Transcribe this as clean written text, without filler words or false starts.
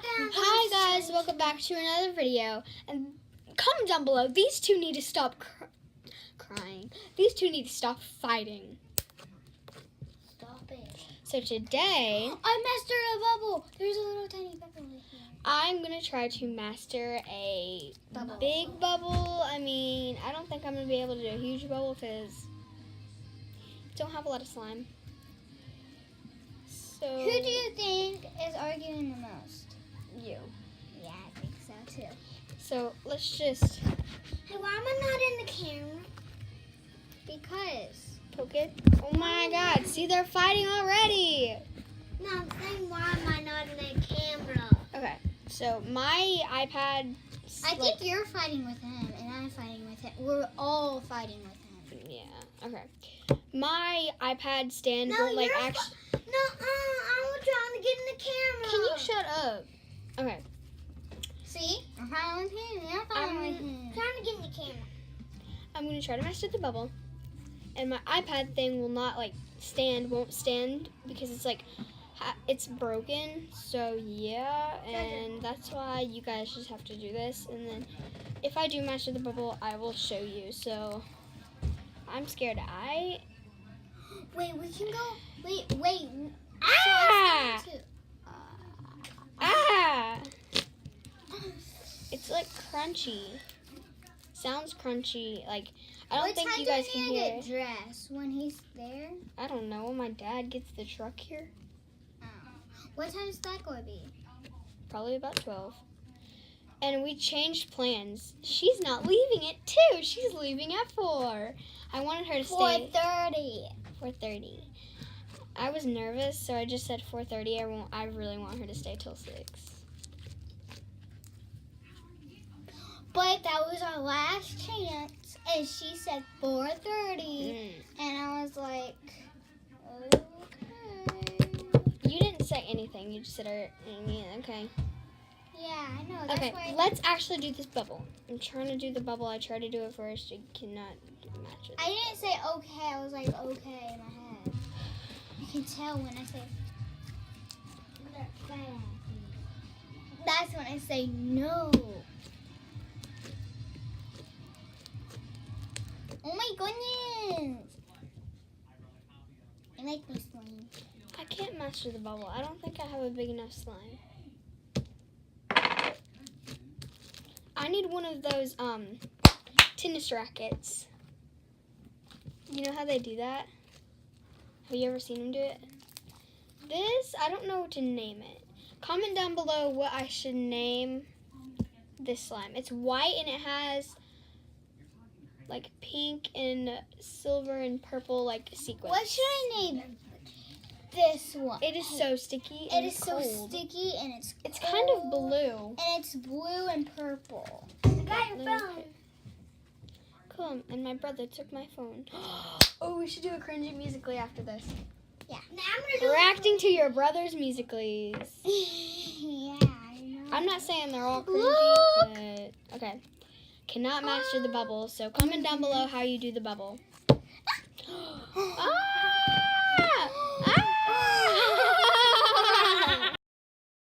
Hi guys, welcome back to another video. And comment down below. These two need to stop crying. These two need to stop fighting. Stop it. So today, I mastered a bubble. There's a little tiny bubble in here. I'm gonna try to master a big bubble. I mean, I don't think I'm gonna be able to do a huge bubble because I don't have a lot of slime. So Who do you think is arguing the most? you? Yeah, I think so too. So let's just Hey, why am I not in the camera? Because. poke it. Oh my God! See, they're fighting already. No, I'm saying why am I not in the camera? Okay, so my iPad. I think you're fighting with him and I'm fighting with him. We're all fighting with him. Yeah. Okay. My iPad stand No, will like you're actually. No, I was trying to get in the camera. Can you shut up? Okay. See? I'm fighting with him. You're fighting with him. Trying to get in the camera. I'm gonna try to master the bubble, and my iPad thing will not like won't stand because it's like it's broken. So yeah, and that's why you guys just have to do this. And then if I do master the bubble, I will show you. So I'm scared. Wait, we can go. Wait. Ah! So Ah! It's like crunchy. Sounds crunchy. Like I don't think you guys can hear it. Dress when he's there. I don't know when my dad gets the truck here. What time is that going to be? Probably about 12. And we changed plans. She's not leaving it too. She's leaving at 4. I wanted her to stay 4:30. 4:30. I was nervous, so I just said 4:30. I really want her to stay till 6. But that was our last chance, and she said 4:30, and I was like, okay. You didn't say anything. You just said, okay. Yeah, I know. That's Okay, why let's actually do this bubble. I'm trying to do the bubble. I tried to do it first. You cannot match it. I didn't say okay. I was like, okay in my head. You can tell when I say. That's when I say no. Oh my goodness! I like this slime. I can't master the bubble. I don't think I have a big enough slime. I need one of those tennis rackets. You know how they do that? Have you ever seen them do it? This, I don't know what to name it. Comment down below what I should name this slime. It's white and it has like pink and silver and purple like sequins. What should I name this one? It is so sticky It and is cold. so sticky and It's kind of blue. And it's blue and purple. I got your phone. Cool. And my brother took my phone. Oh, we should do a cringy Musically after this. Yeah. Now I'm gonna Reacting to your brother's Musicallys. Yeah, I know. I'm not saying they're all cringy, Look. but okay. Cannot master the bubble, so comment down below how you do the bubble. Ah!